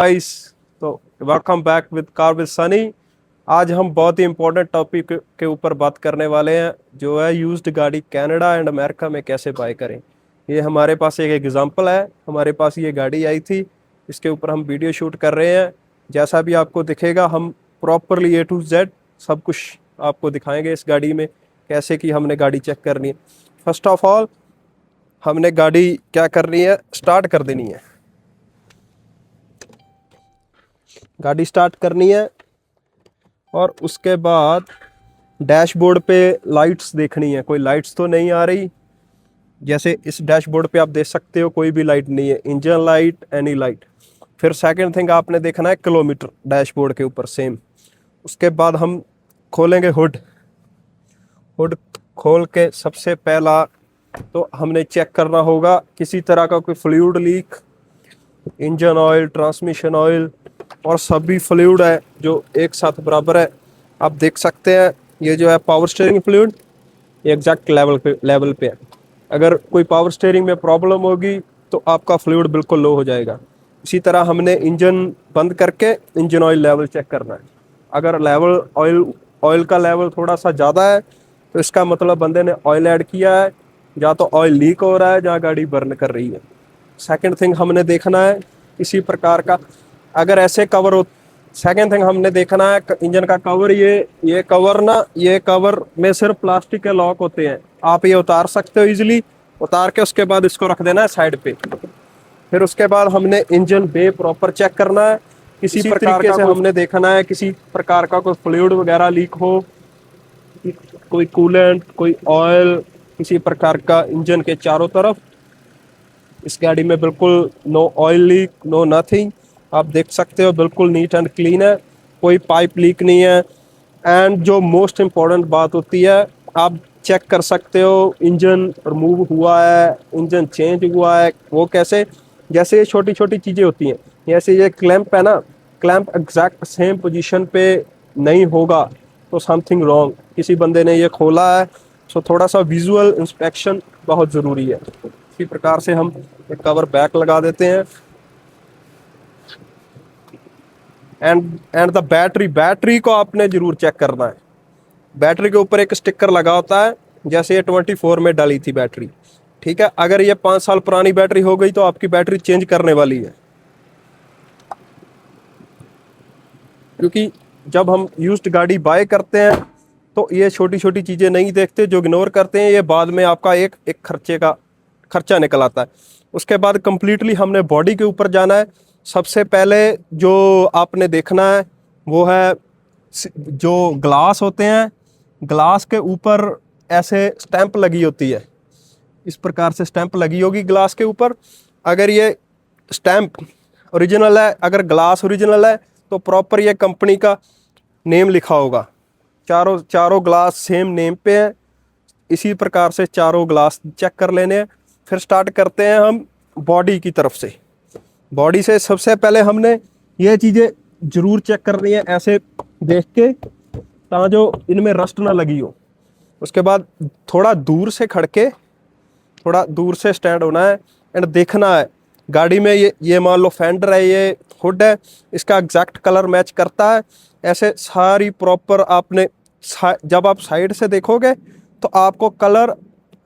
Guys, तो welcome back with car with Sunny. आज हम बहुत ही इम्पोर्टेंट टॉपिक के ऊपर बात करने वाले हैं, जो है यूज्ड गाड़ी कनाडा एंड अमेरिका में कैसे बाय करें। ये हमारे पास एक एग्जांपल है। हमारे पास ये गाड़ी आई थी, इसके ऊपर हम वीडियो शूट कर रहे हैं। जैसा भी आपको दिखेगा, हम प्रॉपरली A to Z सब कुछ आपको दिखाएंगे इस गाड़ी में, कैसे कि हमने गाड़ी चेक करनी है। फर्स्ट ऑफ ऑल हमने गाड़ी क्या करनी है, स्टार्ट कर देनी है। गाड़ी स्टार्ट करनी है और उसके बाद डैशबोर्ड पे लाइट्स देखनी है, कोई लाइट्स तो नहीं आ रही। जैसे इस डैशबोर्ड पे आप देख सकते हो, कोई भी लाइट नहीं है, इंजन लाइट, एनी लाइट। फिर सेकंड थिंग आपने देखना है किलोमीटर डैशबोर्ड के ऊपर सेम। उसके बाद हम खोलेंगे हुड। हुड खोल के सबसे पहला तो हमने चेक करना होगा किसी तरह का कोई fluid leak, engine oil, transmission oil और सभी फ्लूइड है जो एक साथ बराबर है। आप देख सकते हैं ये जो है पावर स्टीयरिंग फ्लूइड, ये एग्जैक्ट लेवल पे है। अगर कोई पावर स्टीयरिंग में प्रॉब्लम होगी तो आपका फ्लूइड बिल्कुल लो हो जाएगा। इसी तरह हमने इंजन बंद करके इंजन ऑयल लेवल चेक करना है। अगर लेवल ऑयल का लेवल थोड़ा सा ज़्यादा है तो इसका मतलब बंदे ने ऑयल ऐड किया है, या तो ऑयल लीक हो रहा है या गाड़ी बर्न कर रही है। सेकंड थिंग हमने देखना है किसी प्रकार का, अगर ऐसे कवर हो। सेकंड थिंग हमने देखना है इंजन का कवर। ये कवर में सिर्फ प्लास्टिक के लॉक होते हैं, आप ये उतार सकते हो इजीली। उतार के उसके बाद इसको रख देना है साइड पे। फिर उसके बाद हमने इंजन बे प्रॉपर चेक करना है। किसी प्रकार से हमने देखना है किसी प्रकार का कोई फ्लूइड वगैरह लीक हो, कोई कूलेंट, कोई ऑयल, किसी प्रकार का इंजन के चारों तरफ। इस गाड़ी में बिल्कुल no oil leak, no nothing. आप देख सकते हो बिल्कुल नीट एंड क्लीन है, कोई पाइप लीक नहीं है। एंड जो मोस्ट इम्पॉर्टेंट बात होती है, आप चेक कर सकते हो इंजन रिमूव हुआ है, इंजन चेंज हुआ है। वो कैसे? जैसे ये छोटी छोटी चीज़ें होती हैं, जैसे ये क्लैंप है ना, क्लैंप एग्जैक्ट सेम पोजीशन पे नहीं होगा तो समथिंग रॉन्ग। किसी बंदे ने ये खोला है, सो थोड़ा सा विजुअल इंस्पेक्शन बहुत ज़रूरी है। इसी प्रकार से हम एक कवर बैक लगा देते हैं। एंड द बैटरी को आपने जरूर चेक करना है। बैटरी के ऊपर एक स्टिकर लगा होता है, जैसे ये 24 में डाली थी बैटरी, ठीक है। अगर ये 5 साल पुरानी बैटरी हो गई तो आपकी बैटरी चेंज करने वाली है, क्योंकि जब हम यूज्ड गाड़ी बाय करते हैं तो ये छोटी छोटी चीज़ें नहीं देखते, जो इग्नोर करते हैं, ये बाद में आपका एक खर्चा निकल आता है। उसके बाद कंप्लीटली हमने बॉडी के ऊपर जाना है। सबसे पहले जो आपने देखना है वो है जो ग्लास होते हैं, ग्लास के ऊपर ऐसे स्टैंप लगी होती है, इस प्रकार से स्टैंप लगी होगी ग्लास के ऊपर। अगर ये स्टैंप ओरिजिनल है, अगर ग्लास ओरिजिनल है तो प्रॉपर ये कंपनी का नेम लिखा होगा। चारों ग्लास सेम नेम पे हैं। इसी प्रकार से चारों ग्लास चेक कर लेने हैं। फिर स्टार्ट करते हैं हम बॉडी की तरफ से। बॉडी से सबसे पहले हमने ये चीज़ें जरूर चेक करनी है, ऐसे देख के, जो इनमें रस्ट ना लगी हो। उसके बाद थोड़ा दूर से खड़के, थोड़ा दूर से स्टैंड होना है एंड देखना है गाड़ी में ये मान लो फेंडर है, ये हुड है, इसका एग्जैक्ट कलर मैच करता है। ऐसे सारी प्रॉपर आपने जब आप साइड से देखोगे तो आपको कलर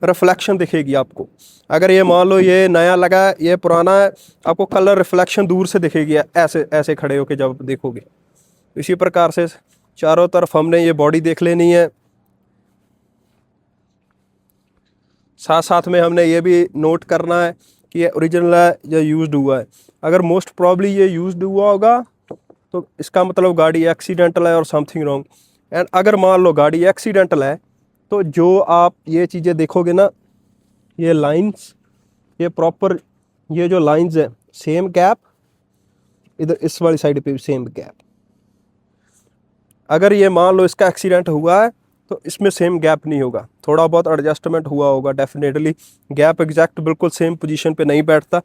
रिफ्लेक्शन दिखेगी आपको। अगर ये मान लो ये नया लगा है, ये पुराना है, आपको कलर रिफ्लेक्शन दूर से दिखेगी, ऐसे ऐसे खड़े होके जब देखोगे। इसी प्रकार से चारों तरफ हमने ये बॉडी देख लेनी है। साथ साथ में हमने ये भी नोट करना है कि ये ओरिजिनल है या यूज्ड हुआ है। अगर मोस्ट प्रॉब्ली ये यूज्ड हुआ होगा तो इसका मतलब गाड़ी एक्सीडेंटल है और समथिंग रॉन्ग। एंड अगर मान लो गाड़ी एक्सीडेंटल है तो जो आप ये चीज़ें देखोगे ना, ये लाइंस, ये प्रॉपर, ये जो लाइंस है, सेम गैप, इधर इस वाली साइड पे भी सेम गैप। अगर ये मान लो इसका एक्सीडेंट हुआ है तो इसमें सेम गैप नहीं होगा, थोड़ा बहुत एडजस्टमेंट हुआ होगा डेफिनेटली। गैप एग्जैक्ट बिल्कुल सेम पोजीशन पे नहीं बैठता।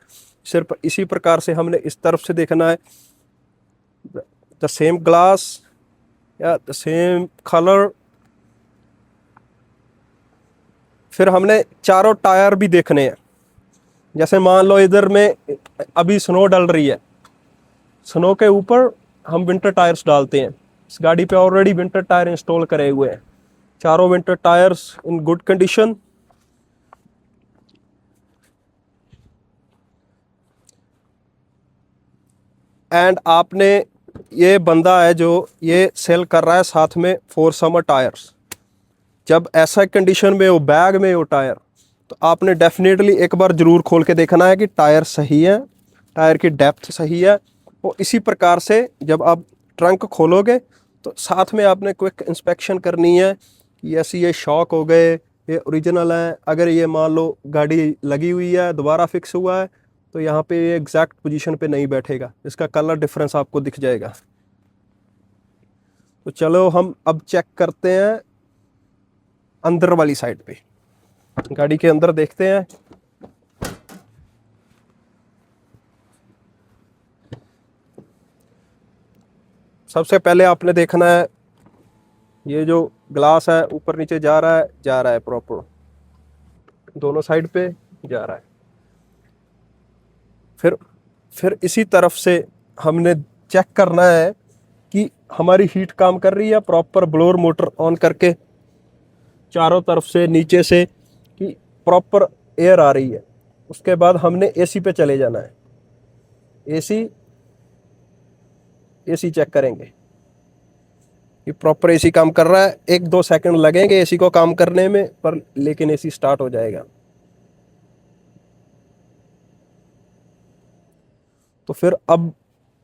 सिर्फ इसी प्रकार से हमने इस तरफ से देखना है, द सेम ग्लास या द सेम कलर। फिर हमने चारों टायर भी देखने हैं। जैसे मान लो इधर में अभी स्नो डल रही है, स्नो के ऊपर हम विंटर टायर्स डालते हैं। इस गाड़ी पे ऑलरेडी विंटर टायर इंस्टॉल करे हुए हैं, चारों winter tyres in good condition. And आपने, ये बंदा है जो ये सेल कर रहा है साथ में 4 समर टायर्स, जब ऐसा कंडीशन में हो, बैग में हो टायर, तो आपने डेफिनेटली एक बार ज़रूर खोल के देखना है कि टायर सही है, टायर की डेप्थ सही है। और इसी प्रकार से जब आप ट्रंक खोलोगे तो साथ में आपने क्विक इंस्पेक्शन करनी है कि ऐसी ये शॉक हो गए, ये ओरिजिनल है। अगर ये मान लो गाड़ी लगी हुई है, दोबारा फिक्स हुआ है, तो यहाँ पे ये एग्जैक्ट पोजीशन पे नहीं बैठेगा, इसका कलर डिफरेंस आपको दिख जाएगा। तो चलो हम अब चेक करते हैं अंदर वाली साइड पे, गाड़ी के अंदर देखते हैं। सबसे पहले आपने देखना है ये जो ग्लास है ऊपर नीचे जा रहा है प्रॉपर, दोनों साइड पे जा रहा है। फिर इसी तरफ से हमने चेक करना है कि हमारी हीट काम कर रही है प्रॉपर, ब्लोअर मोटर ऑन करके चारों तरफ से नीचे से कि प्रॉपर एयर आ रही है। उसके बाद हमने एसी पे चले जाना है, एसी चेक करेंगे कि प्रॉपर एसी काम कर रहा है। 1-2 सेकंड लगेंगे एसी को काम करने में, पर लेकिन एसी स्टार्ट हो जाएगा। तो फिर अब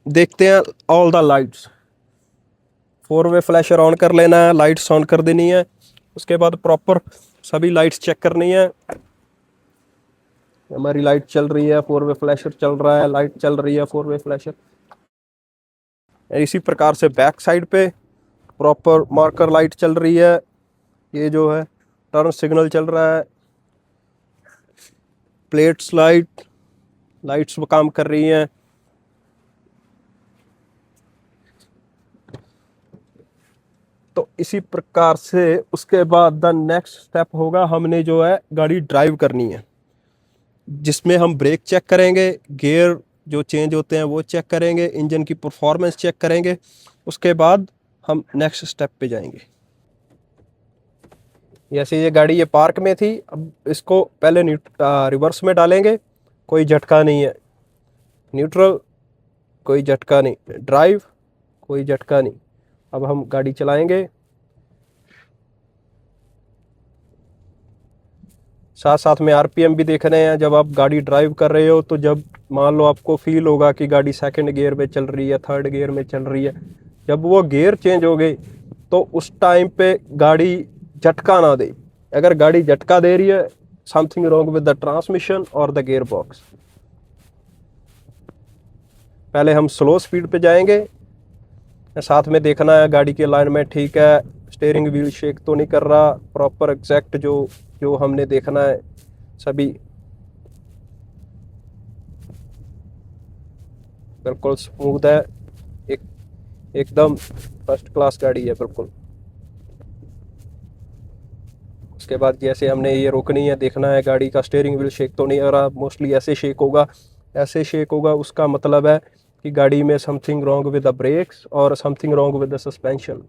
देखते हैं all the lights. 4 way flasher on कर लेना है, लाइट्स ऑन कर देनी है। उसके बाद प्रॉपर सभी लाइट्स चेक करनी है। हमारी लाइट चल रही है, 4 वे फ्लैशर चल रहा है, लाइट चल रही है 4 वे फ्लैशर। इसी प्रकार से बैक साइड पे प्रॉपर मार्कर लाइट चल रही है, ये जो है टर्न सिग्नल चल रहा है, प्लेट्स लाइट्स वो काम कर रही हैं। तो इसी प्रकार से उसके बाद द नेक्स्ट स्टेप होगा, हमने जो है गाड़ी ड्राइव करनी है, जिसमें हम ब्रेक चेक करेंगे, गियर जो चेंज होते हैं वो चेक करेंगे, इंजन की परफॉर्मेंस चेक करेंगे। उसके बाद हम नेक्स्ट स्टेप पे जाएंगे। जैसे ये गाड़ी ये पार्क में थी, अब इसको पहले रिवर्स में डालेंगे, कोई झटका नहीं है, न्यूट्रल कोई झटका नहीं, ड्राइव कोई झटका नहीं। अब हम गाड़ी चलाएंगे, साथ साथ में आरपीएम भी देख रहे हैं। जब आप गाड़ी ड्राइव कर रहे हो तो जब मान लो आपको फील होगा कि गाड़ी सेकंड गियर में चल रही है, थर्ड गियर में चल रही है, जब वो गियर चेंज हो गए तो उस टाइम पे गाड़ी झटका ना दे। अगर गाड़ी झटका दे रही है, something wrong with the transmission और द गियर बॉक्स। पहले हम स्लो स्पीड पे जाएंगे, साथ में देखना है गाड़ी की अलाइनमेंट ठीक है, स्टीयरिंग व्हील शेक तो नहीं कर रहा, प्रॉपर एग्जैक्ट जो हमने देखना है सभी बिल्कुल स्मूथ है, एकदम फर्स्ट क्लास गाड़ी है बिल्कुल। उसके बाद जैसे हमने ये रोकनी है, देखना है गाड़ी का स्टीयरिंग व्हील शेक तो नहीं हो रहा। मोस्टली ऐसे शेक होगा, उसका मतलब है कि गाड़ी में something wrong with the brakes और something wrong with the suspension.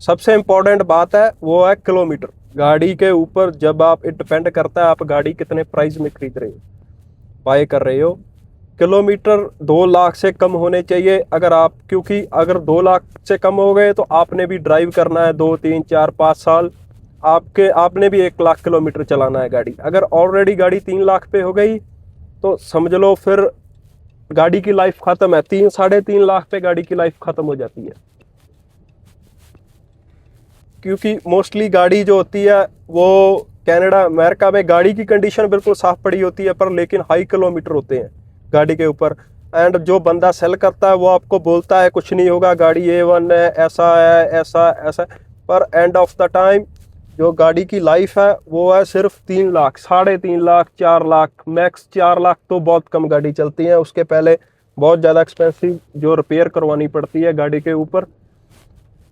सबसे इम्पोर्टेंट बात है वो है किलोमीटर। गाड़ी के ऊपर जब आप, इट डिपेंड करता है आप गाड़ी कितने प्राइस में खरीद रहे हो, बाय कर रहे हो। किलोमीटर 2 लाख से कम होने चाहिए अगर आप, क्योंकि अगर 2 लाख से कम हो गए तो आपने भी ड्राइव करना है 2, 3, 4, 5 साल, आपने भी 1 लाख किलोमीटर चलाना है गाड़ी। अगर ऑलरेडी गाड़ी 3 लाख पे हो गई तो समझ लो फिर गाड़ी की लाइफ खत्म है, 3-3.5 लाख पे गाड़ी की लाइफ खत्म हो जाती है। क्योंकि मोस्टली गाड़ी जो होती है वो कनाडा अमेरिका में गाड़ी की कंडीशन बिल्कुल साफ पड़ी होती है, पर लेकिन हाई किलोमीटर होते हैं गाड़ी के ऊपर। एंड जो बंदा सेल करता है वो आपको बोलता है कुछ नहीं होगा, गाड़ी A1 है, ऐसा है, ऐसा, पर एंड ऑफ द टाइम जो गाड़ी की लाइफ है वो है सिर्फ 3 लाख, 3.5 लाख, 4 लाख, मैक्स 4 लाख तो बहुत कम गाड़ी चलती है। उसके पहले बहुत ज़्यादा एक्सपेंसिव जो रिपेयर करवानी पड़ती है गाड़ी के ऊपर।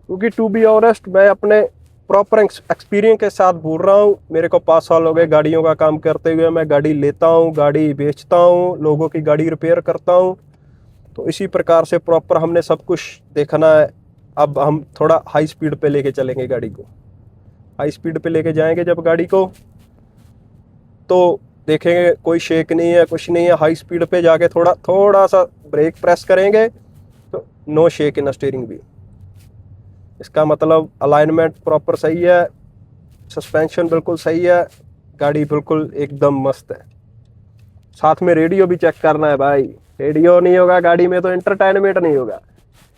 क्योंकि टू बी ऑनेस्ट मैं अपने प्रॉपर एक्सपीरियंस के साथ बोल रहा हूँ। मेरे को 5 साल हो गए गाड़ियों का काम करते हुए। मैं गाड़ी लेता हूँ, गाड़ी बेचता हूँ, लोगों की गाड़ी रिपेयर करता हूँ। तो इसी प्रकार से प्रॉपर हमने सब कुछ देखना है। अब हम थोड़ा हाई स्पीड पे लेके चलेंगे गाड़ी को। हाई स्पीड पे लेके जाएंगे जब गाड़ी को, तो देखेंगे कोई शेक नहीं है, कुछ नहीं है। हाई स्पीड पे जाके थोड़ा सा ब्रेक प्रेस करेंगे तो नो शेक इन स्टीयरिंग व्हील। इसका मतलब अलाइनमेंट प्रॉपर सही है, सस्पेंशन बिल्कुल सही है, गाड़ी बिल्कुल एकदम मस्त है। साथ में रेडियो भी चेक करना है भाई। रेडियो नहीं होगा गाड़ी में तो एंटरटेनमेंट नहीं होगा।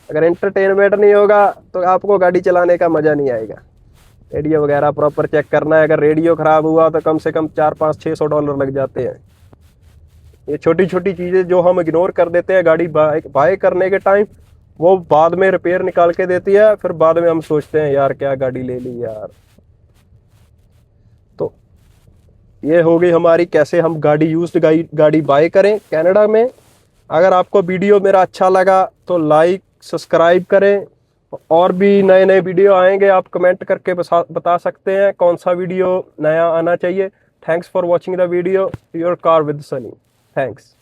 अगर एंटरटेनमेंट नहीं होगा तो आपको गाड़ी चलाने का मज़ा नहीं आएगा। रेडियो वगैरह प्रॉपर चेक करना है। अगर रेडियो ख़राब हुआ तो कम से कम 400-500-600 लग जाते हैं। ये छोटी छोटी चीज़ें जो हम इग्नोर कर देते हैं गाड़ी बाय करने के टाइम, वो बाद में रिपेयर निकाल के देती है। फिर बाद में हम सोचते हैं यार क्या गाड़ी ले ली यार। तो ये हो गई हमारी कैसे हम गाड़ी यूज्ड गाड़ी बाय करें कनाडा में। अगर आपको वीडियो मेरा अच्छा लगा तो लाइक सब्सक्राइब करें। और भी नए नए वीडियो आएंगे, आप कमेंट करके बता सकते हैं कौन सा वीडियो नया आना चाहिए। Thanks for watching the video. Your car with Sunny. Thanks.